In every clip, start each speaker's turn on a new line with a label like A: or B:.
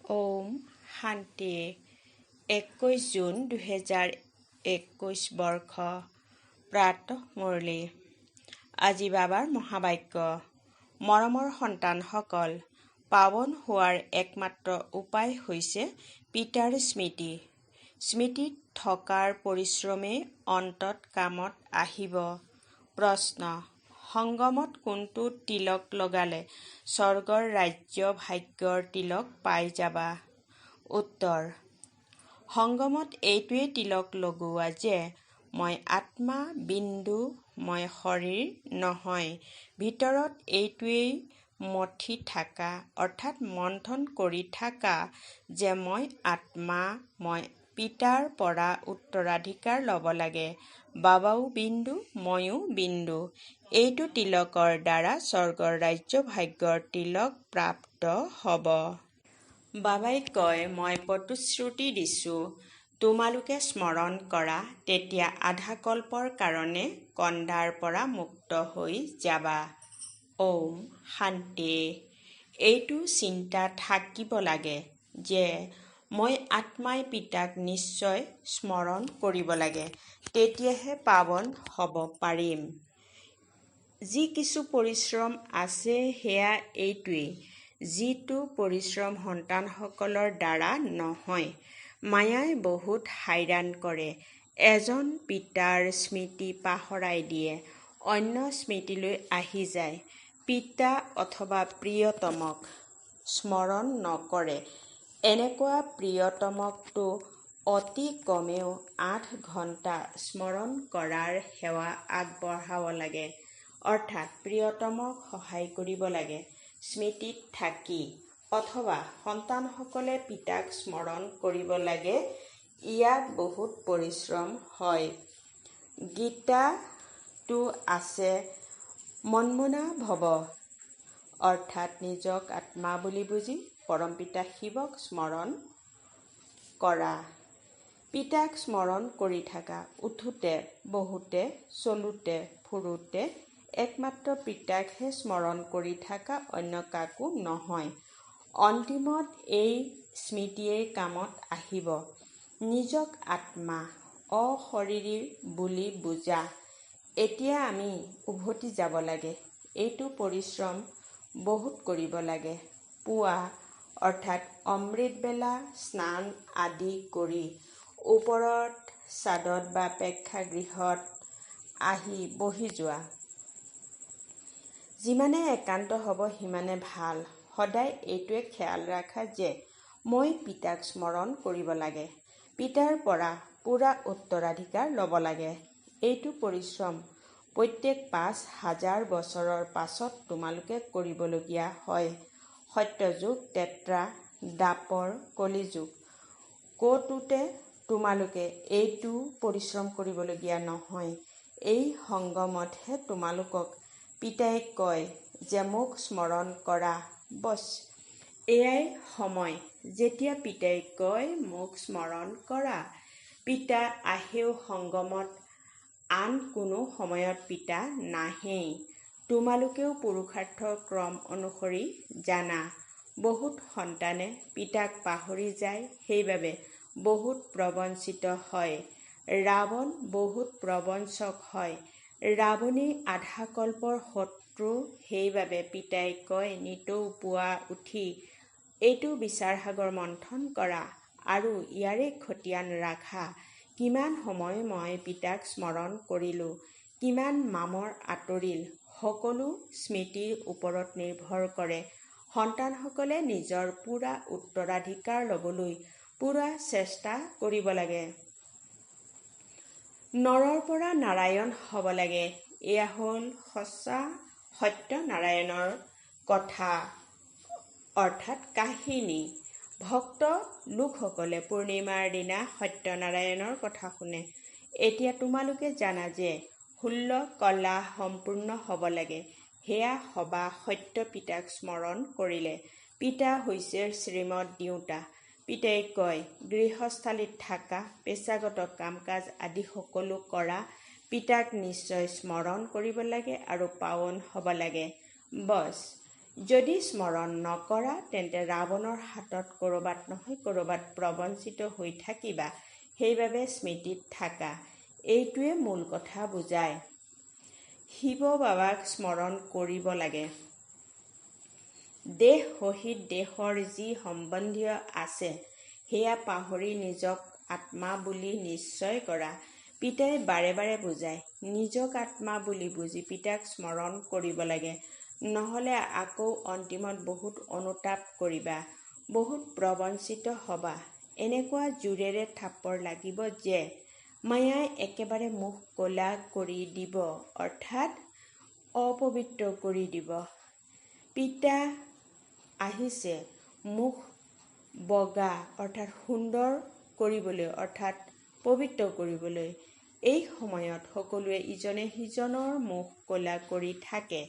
A: ওম শান্তি 21 জুন 2021 বৰ্ষ প্ৰাতঃ মুৰলী। আজি বাবাৰ মহাবাক্য। মৰমৰ সন্তানসকল, পাৱন হোৱাৰ একমাত্ৰ উপায় হৈছে পিতাৰ স্মৃতি। স্মৃতিত থকাৰ পৰিশ্ৰমেই অন্তত কামত আহিব। প্ৰশ্ন: সংগমত কোনটো তিলক লগালে স্বৰ্গৰ ৰাজ্য ভাগ্যৰ তিলক পাই যাবা? উত্তৰ: সংগমত এইটোৱেই তিলক লগোৱা যে মই আত্মা বিন্দু, মই শৰীৰ নহয়। ভিতৰত এইটোৱেই মথি থাকা অৰ্থাৎ মন্থন কৰি থাকা যে মই আত্মা, মই পিতাৰ পৰা উত্তৰাধিকাৰ ল'ব লাগে। বাবাও বিন্দু, ময়ো বিন্দু। এইটো তিলকৰ দ্বাৰা স্বৰ্গৰ ৰাজ্য ভাগ্যৰ তিলক প্ৰাপ্ত হ'ব। বাবাই কয়, মই প্ৰতিশ্ৰুতি দিছোঁ, তোমালোকে স্মৰণ কৰা, তেতিয়া আধাকল্পৰ কাৰণে কন্দাৰ পৰা মুক্ত হৈ যাবা। ওম শান্তি। এইটো চিন্তা থাকিব লাগে যে মই আত্মাই পিতাক নিশ্চয় স্মৰণ কৰিব লাগে, তেতিয়াহে পাৱন হ'ব পাৰিম। যি কিছু পৰিশ্ৰম আছে সেয়া এইটোৱেই, যিটো পৰিশ্ৰম সন্তানসকলৰ দ্বাৰা নহয়। মায়াই বহুত হাইৰাণ কৰে। এজন পিতাৰ স্মৃতি পাহৰাই দিয়ে, অন্য স্মৃতিলৈ আহি যায়। পিতা অথবা প্ৰিয়তমক স্মৰণ নকৰে। এনেকুৱা প্ৰিয়তমকতো অতি কমেও 8 ঘণ্টা স্মৰণ কৰাৰ সেৱা আগবঢ়াব লাগে, অৰ্থাৎ প্ৰিয়তমক সহায় কৰিব লাগে স্মৃতিত থাকি, অথবা সন্তানসকলে পিতাক স্মৰণ কৰিব লাগে। ইয়াত বহুত পৰিশ্ৰম হয়। গীতাতো আছে, মন্মনা ভৱ, অৰ্থাৎ নিজক আত্মা বুলি বুজি পৰমপিতা শিৱক স্মৰণ কৰা। পিতাক স্মৰণ কৰি থাকা। উঠোতে, বহোতে, চলোতে, ফুৰোতে একমাত্ৰ পিতাকহে স্মৰণ কৰি থাকা, অন্য কাকো নহয়। অন্তিমত এই স্মৃতিয়েই কামত আহিব। নিজক আত্মা, অশৰীৰী বুলি বুজা। এতিয়া আমি উভতি যাব লাগে। এইটো পৰিশ্ৰম বহুত কৰিব লাগে। পুৱা অৰ্থাৎ অমৃতবেলা স্নান আদি কৰি ওপৰত ছাদত বা প্ৰেক্ষাগৃহত আহি বহি যোৱা। যিমানে একান্ত হ'ব সিমানে ভাল। সদায় এইটোৱে খেয়াল ৰাখা যে মই পিতাক স্মৰণ কৰিব লাগে, পিতাৰ পৰা পূৰা উত্তৰাধিকাৰ ল'ব লাগে। এইটো পৰিশ্ৰম প্ৰত্যেক 5000 বছৰৰ পাছত তোমালোকে কৰিবলগীয়া হয়। সত্যযুগ, ত্ৰেতা, দ্বাপৰ, কলিযুগ ক'তোতে তোমালোকে এইটো পৰিশ্ৰম কৰিবলগীয়া নহয়। এই সংগমতহে তোমালোকক পিতাই কয় যে মোক স্মৰণ কৰা। বছ, এয়াই সময় যেতিয়া পিতাই কয় মোক স্মৰণ কৰা। পিতা আহেও সংগমত, আন কোনো সময়ত পিতা নাহেই। তোমালোকেও পুৰুষাৰ্থৰ ক্ৰম অনুসৰি জানা। বহুত সন্তানে পিতাক পাহৰি যায়, সেইবাবে বহুত প্ৰবঞ্চিত হয়। ৰাৱণ বহুত প্ৰবঞ্চক হয়। ৰাৱণেই আধাকল্পৰ শত্ৰু। সেইবাবে পিতাই কয় নিতৌ পুৱা উঠি এইটো বিচাৰসাগৰ মন্থন কৰা আৰু ইয়াৰে খতিয়ান ৰাখা। কিমান সময় মই পিতাক স্মৰণ কৰিলোঁ, কিমান মামৰ আঁতৰিল, সকলো স্মৃতিৰ ওপৰত নিৰ্ভৰ কৰে। সন্তানসকলে নিজৰ পূৰা উত্তৰাধিকাৰ ল'বলৈ পূৰা চেষ্টা কৰিব লাগে। নৰৰ পৰা নাৰায়ণ হ'ব লাগে। এয়া হ'ল সঁচা সত্যনাৰায়ণৰ কথা অৰ্থাৎ কাহিনী। ভক্ত লোকসকলে পূৰ্ণিমাৰ দিনা সত্যনাৰায়ণৰ কথা শুনে। এতিয়া তোমালোকে জানা যে 16 কলা সম্পূৰ্ণ হ'ব লাগে। সেয়া হবা সত্য পিতাক স্মৰণ কৰিলে। পিতা হৈছে শ্ৰীমদ দেউতা। পিতাই কয় গৃহস্থালীত থাকা, পেচাগত কাম-কাজ আদি সকলো কৰা। পিতাক নিশ্চয় স্মৰণ কৰিব লাগে আৰু পাৱন হ'ব লাগে। বছ, যদি স্মৰণ নকৰা তেন্তে ৰাৱণৰ হাতত ক'ৰবাত নহয় ক'ৰবাত প্ৰবঞ্চিত হৈ থাকিবা। সেইবাবে স্মৃতিত থাকা। এইটোৱে মূল কথা বুজায়। শিৱ বাবাক স্মৰণ কৰিব লাগে। দেহ সহিত দেহৰ যি সম্বন্ধীয় আছে সেয়া পাহৰি নিজক আত্মা বুলি নিশ্চয় কৰা। পিতাই বাৰে বাৰে বুজায়, নিজক আত্মা বুলি বুজি পিতাক স্মৰণ কৰিব লাগে। নহ'লে আকৌ অন্তিমত বহুত অনুতাপ কৰিবা, বহুত প্ৰবঞ্চিত হবা। এনেকুৱা জোৰেৰে থাপ্পৰ লাগিব যে মায়াই একেবাৰে মুখ ক'লা কৰি দিব, অৰ্থাৎ অপবিত্ৰ কৰি দিব। পিতা আহিছে মুখ বগা অৰ্থাৎ সুন্দৰ কৰিবলৈ, অৰ্থাৎ পবিত্ৰ কৰিবলৈ। এই সময়ত সকলোৱে ইজনে সিজনৰ মুখ ক'লা কৰি থাকে।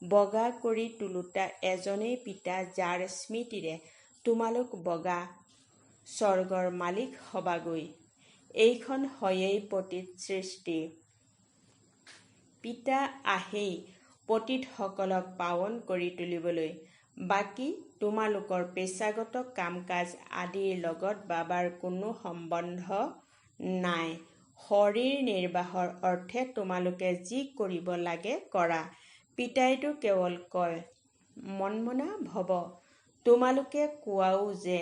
A: বগা কৰি তোলোতা এজনেই পিতা, যাৰ স্মৃতিৰে তোমালোক বগা স্বৰ্গৰ মালিক হবাগৈ। এইখন হয়েই পতিত সৃষ্টি। পিতা আহেই পতিতসকলক পাৱন কৰি তুলিবলৈ। বাকী তোমালোকৰ পেচাগত কাম-কাজ আদিৰ লগত বাবাৰ কোনো সম্বন্ধ নাই। শৰীৰ নিৰ্বাহৰ অৰ্থে তোমালোকে যি কৰিব লাগে কৰা। পিতাইতো কেৱল কয়, মনমনা ভৱ। তোমালোকে কোৱাও যে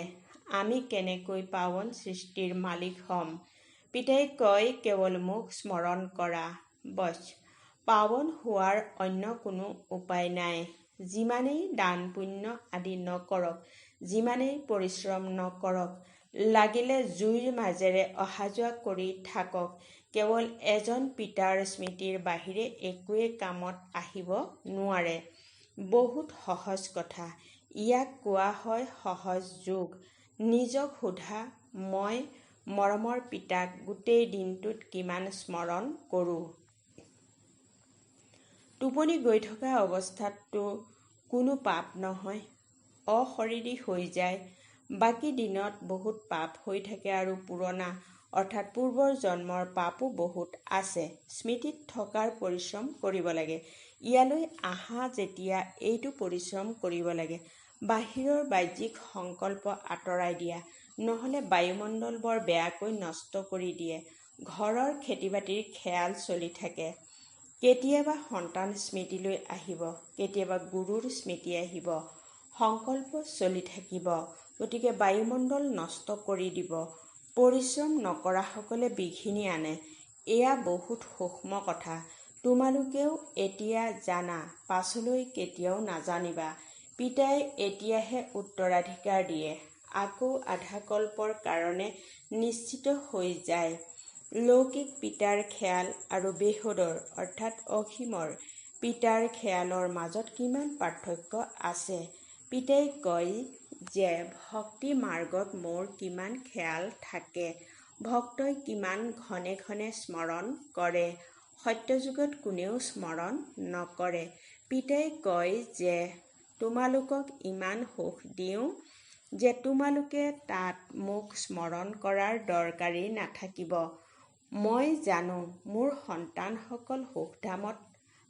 A: আমি কেনেকৈ পাৱন সৃষ্টিৰ মালিক হ'ম। পিতাই কয় কেৱল মোক স্মৰণ কৰা, বছ। পাৱন হোৱাৰ অন্য কোনো উপায় নাই। যিমানেই দান পুণ্য আদি নকৰক, যিমানেই পৰিশ্ৰম নকৰক, লাগিলে জুইৰ মাজেৰে অহা যোৱা কৰি থাকক, কেৱল এজন পিতাৰ স্মৃতিৰ বাহিৰে একোৱে কামত আহিব নোৱাৰে। বহুত সহজ কথা। ইয়াক কোৱা হয় সহজ যোগ। নিজক সোধা, মই মৰমৰ পিতাক গোটেই দিনটোত কিমান স্মৰণ কৰোঁ? টোপনি গৈ থকা অৱস্থাততো কোনো পাপ নহয়, অশৰীৰী হৈ যায়। বাকী দিনত বহুত পাপ হৈ থাকে আৰু পুৰণা অৰ্থাৎ পূৰ্বৰ জন্মৰ পাপো বহুত আছে। স্মৃতিত থকাৰ পৰিশ্ৰম কৰিব লাগে। ইয়ালৈ আহা যেতিয়া এইটো পৰিশ্ৰম কৰিব লাগে। বাহিৰৰ বাহ্যিক সংকল্প আঁতৰাই দিয়া, নহ'লে বায়ুমণ্ডল বৰ বেয়াকৈ নষ্ট কৰি দিয়ে। ঘৰৰ খেতি-বাতিৰ খেয়াল চলি থাকে। কেতিয়াবা সন্তান স্মৃতিলৈ আহিব, কেতিয়াবা গুৰুৰ স্মৃতি আহিব। সংকল্প চলি থাকিব। গতিকে বায়ুমণ্ডল নষ্ট কৰি দিব। পৰিশ্ৰম নকৰাসকলে বিঘিনি আনে। এয়া বহুত সূক্ষ্ম কথা। তোমালোকেও এতিয়া জানা, পাছলৈ কেতিয়াও নাজানিবা। পিতাই এতিয়াহে উত্তৰাধিকাৰ দিয়ে, আকৌ আধা কল্পৰ কাৰণে নিশ্চিত হৈ যায়। লৌকিক পিতাৰ খেয়াল আৰু বেহুদৰ অৰ্থাৎ অসীমৰ পিতাৰ খেয়ালৰ মাজত কিমান পাৰ্থক্য আছে। পিতাই কয় যে ভক্তি মাৰ্গত মোৰ কিমান খেয়াল থাকে, ভক্তই কিমান ঘনে ঘনে স্মৰণ কৰে। সত্যযুগত কোনেও স্মৰণ নকৰে। পিতাই কয় যে তোমালোকক ইমান সুখ দিওঁ যে তোমালোকে তাত মোক স্মৰণ কৰাৰ দৰকাৰেই নাথাকিব। মই জানো মোৰ সন্তানসকল সুখধামত,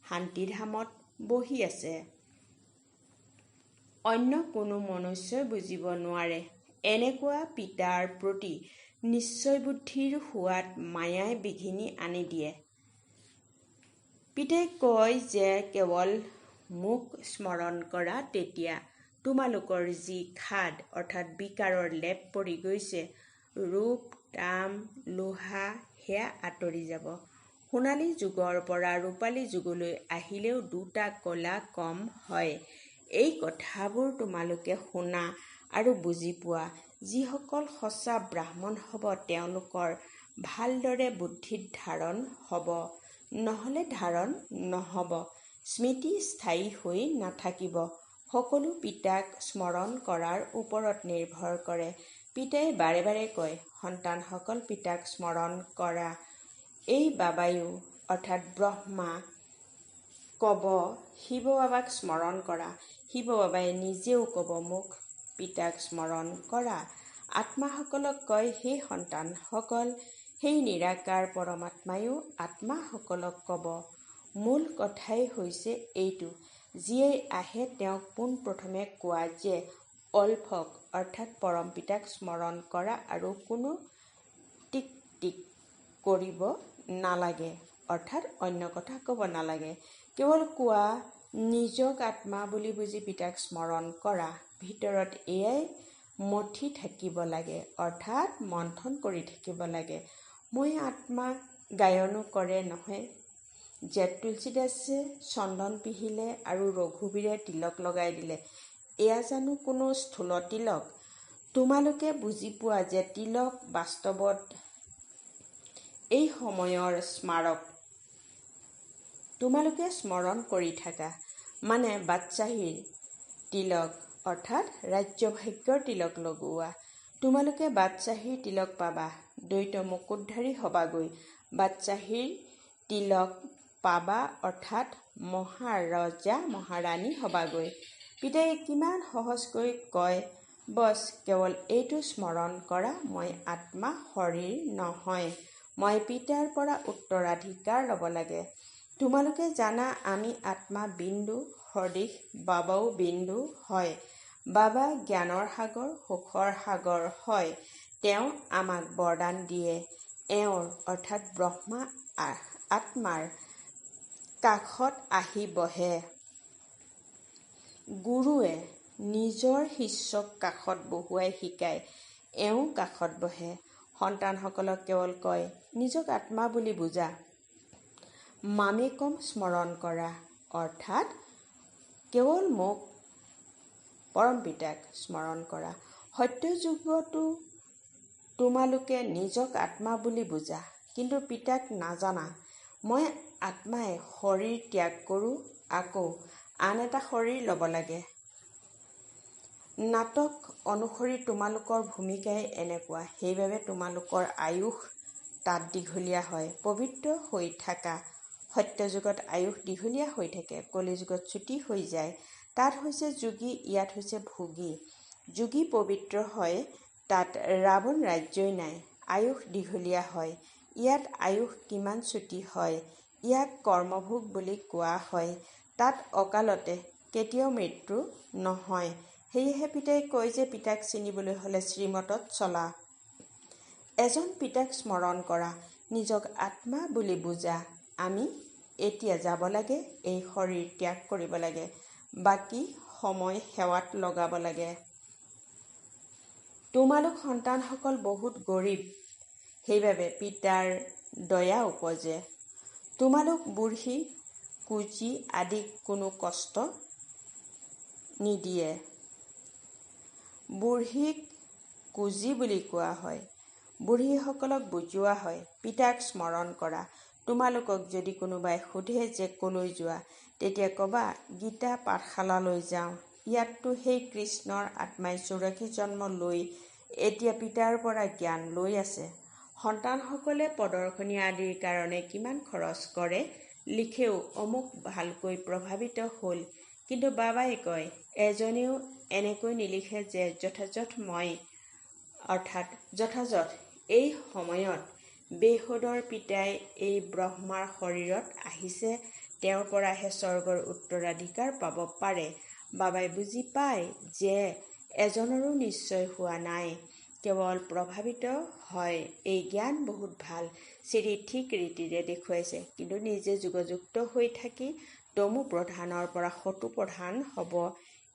A: শান্তিধামত বহি আছে। অন্য কোনো মনুষ্যই বুজিব নোৱাৰে। এনেকুৱা পিতাৰ প্ৰতি নিশ্চয় বুদ্ধিৰ হোৱাত মায়াই বিঘিনি আনি দিয়ে। পিতাই কয় যে কেৱল মোক স্মৰণ কৰা, তেতিয়া তোমালোকৰ যি খাদ অৰ্থাৎ বিকাৰৰ লেপ পৰি গৈছে, ৰূপ, তাম, লোহা, সেয়া আঁতৰি যাব। সোণালী যুগৰ পৰা ৰূপালী যুগলৈ আহিলেও দুটা কলা কম হয়। এই কথাবোৰ তোমালোকে শুনা আৰু বুজি পোৱা। যিসকল সঁচা ব্ৰাহ্মণ হ'ব তেওঁলোকৰ ভালদৰে বুদ্ধিত ধাৰণ হ'ব, নহ'লে ধাৰণ নহ'ব। স্মৃতি স্থায়ী হৈ নাথাকিব। সকলো পিতাক স্মৰণ কৰাৰ ওপৰত নিৰ্ভৰ কৰে। পিতাই বাৰে বাৰে কয়, সন্তানসকল পিতাক স্মৰণ কৰা। এই বাবাইও অৰ্থাৎ ব্ৰহ্মা ক'ব শিৱ বাবাক স্মৰণ কৰা। শিৱ বাবাই নিজেও ক'ব মোক পিতাক স্মৰণ কৰা। আত্মাসকলক কয়, হে সন্তানসকল, সেই নিৰাকাৰ পৰমাত্মাইও আত্মাসকলক ক'ব। মূল কথাই হৈছে এইটো যিয়েই আহে তেওঁক পোনপ্ৰথমে কোৱা যে অল্ফক অৰ্থাৎ পৰম পিতাক স্মৰণ কৰা আৰু কোনো টিক টিক কৰিব নালাগে, অৰ্থাৎ অন্য কথা ক'ব নালাগে। কেৱল কোৱা নিজক আত্মা বুলি বুজি পিতাক স্মৰণ কৰা। ভিতৰত এয়াই মথি থাকিব লাগে, অৰ্থাৎ মন্থন কৰি থাকিব লাগে। মই আত্মা গায়নো কৰে নহয় যে তুলসীদাসে চন্দন পিহিলে আৰু ৰঘুবীৰে তিলক লগাই দিলে, এয়া জানো কোনো স্থূল তিলক? তোমালোকে বুজি পোৱা যে তিলক বাস্তৱত এই সময়ৰ স্মাৰক। তোমালোকে স্মৰণ কৰি থাকা মানে বাদশ্বাহীৰ তিলক অৰ্থাৎ ৰাজ্যভাগ্যৰ তিলক লগোৱা। তোমালোকে বাদশ্বাহীৰ তিলক পাবা, দ্বৈত মুকুটধাৰী হবাগৈ। বাদশ্বাহীৰ তিলক পাবা অৰ্থাৎ মহাৰজা মহাৰাণী হবাগৈ। পিতায়ে কিমান সহজকৈ কয়, বছ কেৱল এইটো স্মৰণ কৰা, মই আত্মা, শৰীৰ নহয়। মই পিতাৰ পৰা উত্তৰাধিকাৰ ল'ব লাগে। তোমালোকে জানা আমি আত্মা বিন্দু সদৃশ, বাবাও বিন্দু হয়। বাবা জ্ঞানৰ সাগৰ, সুখৰ সাগৰ হয়। তেওঁ আমাক বৰদান দিয়ে। এওঁৰ অৰ্থাৎ ব্ৰহ্মা আত্মাৰ কাষত আহি বহে। গুৰুৱে নিজৰ শিষ্যক কাষত বহুৱাই শিকায়, এওঁ কাষত বহে। সন্তানসকলক কেৱল কয় নিজক আত্মা বুলি বুজা, মামেকম স্মৰণ কৰা, অৰ্থাৎ কেৱল মোক পৰম পিতাক স্মৰণ কৰা। সত্য যুগতো তোমালোকে নিজক আত্মা বুলি বুজা, কিন্তু পিতাক নাজানা। মই আত্মাই শৰীৰ ত্যাগ কৰোঁ, আকৌ আন এটা শৰীৰ ল'ব লাগে। নাটক অনুসৰি তোমালোকৰ ভূমিকাই এনেকুৱা, সেইবাবে তোমালোকৰ আয়ুস তাত দীঘলীয়া হয়। পবিত্ৰ হৈ থাকা। সত্যযুগত আয়ুস দীঘলীয়া হৈ থাকে, কলিযুগত ছুটি হৈ যায়। তাত হৈছে যোগী, ইয়াত হৈছে ভোগী। যোগী পবিত্ৰ হয়, তাত ৰাৱণ ৰাজ্যই নাই, আয়ুস দীঘলীয়া হয়। ইয়াত আয়ুস কিমান ছুটি হয়, ইয়াক কৰ্মভোগ বুলি কোৱা হয়। তাত অকালতে কেতিয়াও মৃত্যু নহয়। সেয়েহে পিতাই কয় যে পিতাক চিনিবলৈ হ'লে শ্ৰীমতত চলা। এজন পিতাক স্মৰণ কৰা, নিজক আত্মা বুলি বুজা। আমি এতিয়া যাব লাগে, এই শৰীৰ ত্যাগ কৰিব লাগে, বাকী সময় সেৱাত লগাব লাগে। তোমালোক সন্তানসকল বহুত গৰীব, সেইবাবে পিতাৰ দয়া উপজে। তোমালোক বুঢ়ী কুঁজী আদিক কোনো কষ্ট নিদিয়ে। বুঢ়ীক কুঁজী বুলি কোৱা হয়। বুঢ়ীসকলক বুজোৱা হয়, পিতাক স্মৰণ কৰা। তোমালোকক যদি কোনোবাই সোধে যে কলৈ যোৱা, তেতিয়া ক'বা গীতা পাঠশালালৈ যাওঁ। ইয়াততো সেই কৃষ্ণৰ আত্মাই 84 জন্ম লৈ এতিয়া পিতাৰ পৰা জ্ঞান লৈ আছে। সন্তানসকলে প্ৰদৰ্শনী আদিৰ কাৰণে কিমান খৰচ কৰে, লিখেও অমুক ভালকৈ প্ৰভাৱিত হ'ল। কিন্তু বাবাই কয়, এজনেও এনেকৈ নিলিখে যে যথাযথ মই অৰ্থাৎ যথাযথ এই সময়ত বেহদৰ পিতাই এই ব্ৰহ্মাৰ শৰীৰত আহিছে, তেওঁৰ পৰাহে স্বৰ্গৰ উত্তৰাধিকাৰ পাব পাৰে। বাবাই বুজি পায় যে এজনৰো নিশ্চয় হোৱা নাই, কেৱল প্ৰভাৱিত হয়। এই জ্ঞান বহুত ভাল, শ্ৰী ঠিক ৰীতিৰে দেখুৱাইছে, কিন্তু নিজে যুগযুক্ত হৈ থাকি তমু প্ৰধানৰ পৰা সতু প্ৰধান হ'ব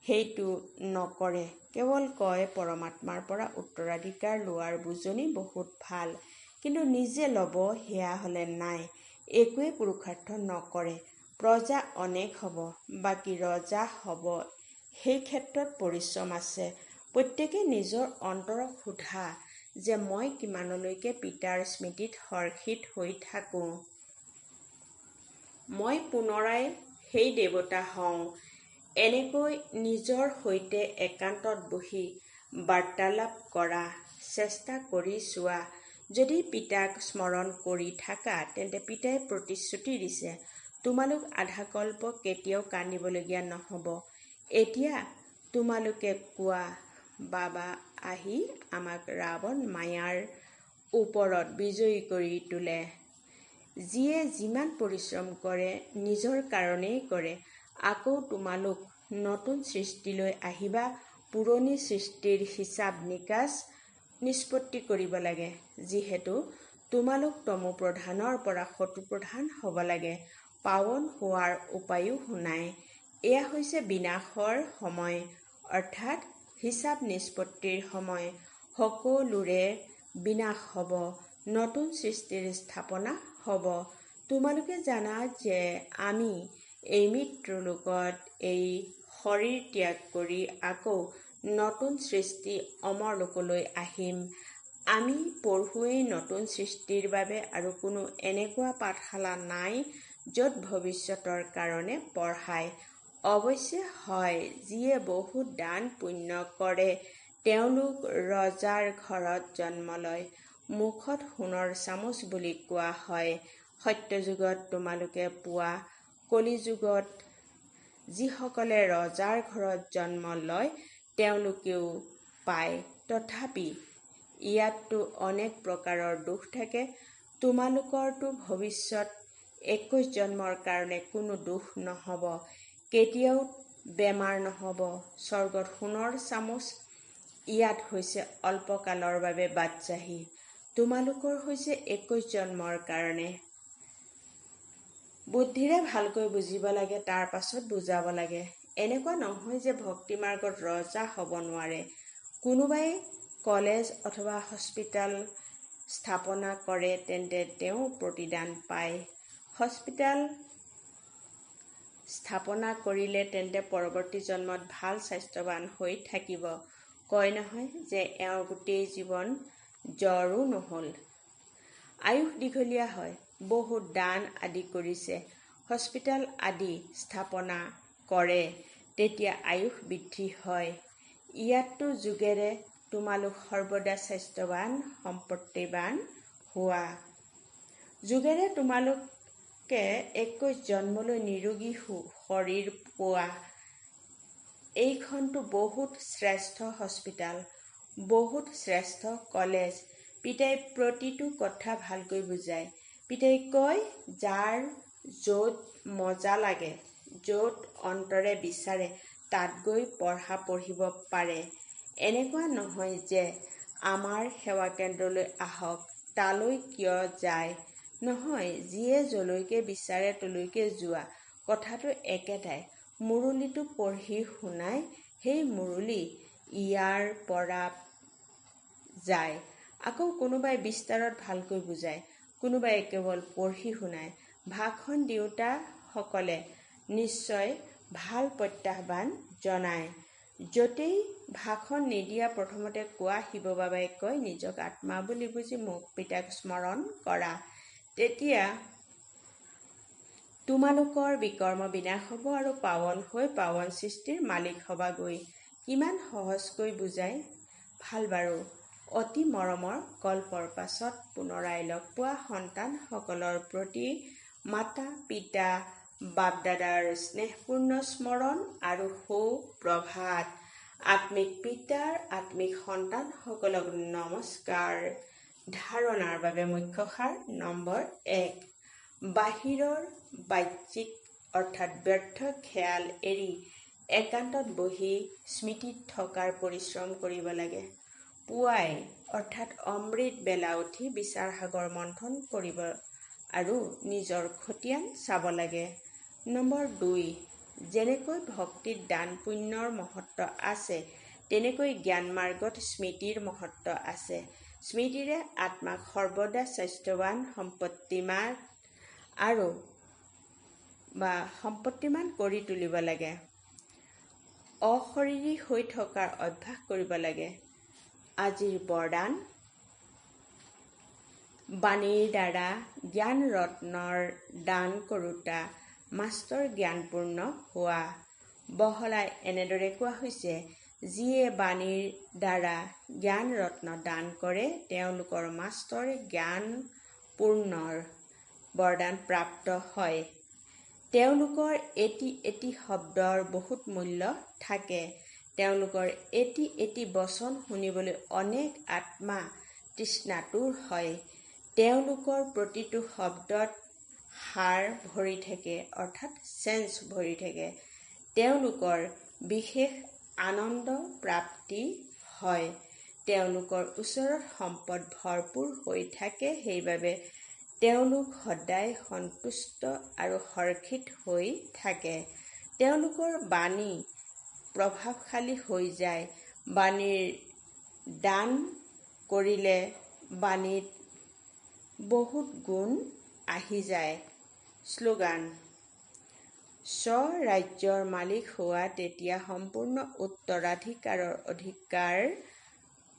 A: সেইটো নকৰে। কেৱল কয় পৰমাত্মাৰ পৰা উত্তৰাধিকাৰ লোৱাৰ বুজনি বহুত ভাল, কিন্তু নিজে ল'ব সেয়া হ'লে নাই, একোৱে পুৰুষাৰ্থ নকৰে। প্ৰজা অনেক হ'ব, বাকী ৰজা হ'ব, সেই ক্ষেত্ৰত পৰিশ্ৰম আছে। প্ৰত্যেকে নিজৰ অন্তৰক সোধা যে মই কিমানলৈকে পিতাৰ স্মৃতিত হৰ্ষিত হৈ থাকোঁ। মই পুনৰাই সেই দেৱতা হওঁ। এনেকৈ নিজৰ সৈতে একান্তত বহি বাৰ্তালাপ কৰা, চেষ্টা কৰি চোৱা। যদি পিতাক স্মৰণ কৰি থাকা, তেন্তে পিতাই প্ৰতিশ্ৰুতি দিছে, তোমালোক আধাকল্প কেতিয়াও কান্দিবলগীয়া নহ'ব। এতিয়া তোমালোকে কোৱা, বাবা আহি আমাক ৰাৱণ মায়াৰ ওপৰত বিজয়ী কৰি তোলে। যিয়ে যিমান পৰিশ্ৰম কৰে নিজৰ কাৰণেই কৰে, আকৌ তোমালোক নতুন সৃষ্টিলৈ আহিবা, পুৰণি সৃষ্টিৰ হিচাপ নিকাচ নিষ্পত্তি কৰিব লাগে। যিহেতু তোমালোক তমু প্ৰধানৰ পৰা শত্ৰু প্ৰধান হ'ব লাগে, পাৱন হোৱাৰ উপায়ো নাই। এয়া হৈছে বিনাশৰ সময়, অৰ্থাৎ হিচাপ নিষ্পত্তিৰ সময়। সকলোৰে বিনাশ হ'ব, নতুন সৃষ্টিৰ স্থাপনা হ'ব। তোমালোকে জানা যে আমি এই মৃত্যুলোকত এই শৰীৰ ত্যাগ কৰি আকৌ নতুন সৃষ্টি অমৰলোকলৈ আহিম। আমি পঢ়োৱেই নতুন সৃষ্টিৰ বাবে, আৰু কোনো এনেকুৱা পাঠশালা নাই য'ত ভৱিষ্যতৰ কাৰণে পঢ়ায়। অৱশ্যে হয়, যিয়ে বহুত দান পুণ্য কৰে তেওঁলোক ৰজাৰ ঘৰত জন্ম লয়। মুখত সোণৰ চামুচ বুলি কোৱা হয়। সত্যযুগত তোমালোকে পোৱা, কলিযুগত যিসকলে ৰজাৰ ঘৰত জন্ম লয় তেওঁলোকেও পায়। তথাপি ইয়াততো অনেক প্ৰকাৰৰ দোষ থাকে। তোমালোকৰতো ভৱিষ্যত 21 জন্মৰ কাৰণে কোনো দোষ নহ'ব, কেতিয়াও বেমাৰ নহ'ব। স্বৰ্গত সোণৰ চামুচ, ইয়াত হৈছে অল্পকালৰ বাবে বাদশ্বাহী। তোমালোকৰ হৈছে 21 জন্মৰ কাৰণে। বুদ্ধিৰে ভালকৈ বুজিব লাগে, তাৰ পাছত বুজাব লাগে। এনেকুৱা নহয় যে ভক্তি মাৰ্গত ৰজা হ'ব নোৱাৰে। কোনোবাই কলেজ অথবা হস্পিটেল স্থাপনা কৰে, তেন্তে তেওঁ প্ৰতিদান পায়। হস্পিটেল স্থাপনা কৰিলে তেন্তে পৰৱৰ্তী জন্মত ভাল স্বাস্থ্যৱান হৈ থাকিব। কয় নহয় যে এওঁৰ গোটেই জীৱন জ্বৰো নহ'ল। আয়ুস দীঘলীয়া হয়, বহুত দান আদি কৰিছে, হস্পিটেল আদি স্থাপনা কৰে, তেতিয়া আয়ুস বৃদ্ধি হয়। ইয়াততো যোগেৰে তোমালোক সৰ্বদা স্বাস্থ্যৱান সম্পত্তিবান হোৱা। যোগেৰে তোমালোকে 21 জন্মলৈ নিৰোগী শৰীৰ পোৱা। এইখনতো বহুত শ্ৰেষ্ঠ হস্পিটেল, বহুত শ্ৰেষ্ঠ কলেজ। পিতাই প্ৰতিটো কথা ভালকৈ বুজায়। পিতাই কয়, যাৰ য'ত মজা লাগে, য'ত অন্তৰে বিচাৰে, তাত গৈ পঢ়িব পাৰে। এনেকুৱা নহয় যে আমাৰ সেৱা কেন্দ্ৰলৈ আহক, তালৈ কিয় যায়। নহয়, যিয়ে যলৈকে বিচাৰে তলৈকে যোৱা, কথাটো একেটাই। মুৰলীটো পঢ়ি শুনাই, সেই মুৰলী ইয়াৰ পৰা যায়। আকৌ কোনোবাই বিস্তাৰত ভালকৈ বুজায়, কোনোবাই কেৱল পঢ়ি শুনায়। ভাষণ দিওঁতাসকলে নিশ্চয় ভাল প্ৰত্যাহ্বান জনায়। য'তেই ভাষণ নিদিয়া, প্ৰথমতে কোৱা শিৱ বাবাই কয়, নিজক আত্মা বুলি বুজি মোক পিতাক স্মৰণ কৰা। তেতিয়া তোমালোকৰ বিকৰ্ম বিনাশ হ'ব আৰু পাৱন হৈ পাৱন সৃষ্টিৰ মালিক হবাগৈ। কিমান সহজকৈ বুজায়। ভাল বাৰু, অতি মৰমৰ গল্পৰ পাছত পুনৰাই লগ পোৱা সন্তানসকলৰ প্ৰতি মাতা পিতা বাপ-দাদাৰ স্নেহপূৰ্ণ স্মৰণ আৰু সুপ্ৰভাত। আত্মিক পিতাৰ আত্মিক সন্তানসকলক নমস্কাৰ। ধাৰণাৰ বাবে মুখ্য সাৰ নম্বৰ 1। বাহিৰৰ বাহ্যিক অৰ্থাৎ ব্যৰ্থ খেয়াল এৰি একান্তত বহি স্মৃতিত থকাৰ পৰিশ্ৰম কৰিব লাগে। পুৱাই অৰ্থাৎ অমৃত বেলা উঠি বিচাৰ সাগৰ মন্থন কৰিব আৰু নিজৰ খতিয়ান চাব লাগে। নম্বৰ 2। যেনেকৈ ভক্তিত দান পুণ্যৰ মহত্ব আছে, তেনেকৈ জ্ঞান মাৰ্গত স্মৃতিৰ মহত্ব আছে। স্মৃতিৰে আত্মাক সৰ্বদা স্বাস্থ্যৱান সম্পত্তিমান কৰি তুলিব লাগে। অশৰীৰী হৈ থকাৰ অভ্যাস কৰিব লাগে। আজিৰ বৰদান, বাণীৰ দ্বাৰা জ্ঞান ৰত্নৰ দান কৰোঁতা মাষ্টৰ জ্ঞানপূৰ্ণ হোৱা। বহলাই এনেদৰে কোৱা হৈছে, যিয়ে বাণীৰ দ্বাৰা জ্ঞান ৰত্ন দান কৰে, তেওঁলোকৰ মাষ্টৰ জ্ঞানপূৰ্ণৰ বৰদান প্ৰাপ্ত হয়। তেওঁলোকৰ এটি এটি শব্দৰ বহুত মূল্য থাকে। তেওঁলোকৰ এটি এটি বচন শুনিবলৈ অনেক আত্মা তৃষ্ণাতুৰ হয়। তেওঁলোকৰ প্ৰতিটো শব্দত হাৰ ভৰি থাকে অৰ্থাৎ চেঞ্জ ভৰি থাকে। তেওঁলোকৰ বিশেষ আনন্দ প্ৰাপ্তি হয়। তেওঁলোকৰ ওচৰত সম্পদ ভৰপূৰ হৈ থাকে, সেইবাবে তেওঁলোক সদায় সন্তুষ্ট আৰু হৰ্ষিত হৈ থাকে। তেওঁলোকৰ বাণী প্ৰভাৱশালী হৈ যায়। বাণীৰ দান কৰিলে বাণীত বহুত গুণ আহি যায়। শ্লোগান: স্ব-ৰাজ্যৰ মালিক হোৱা তেতিয়া সম্পূৰ্ণ উত্তৰাধিকাৰৰ অধিকাৰ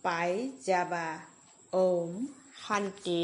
A: পাই যাবা। ওম শান্তি।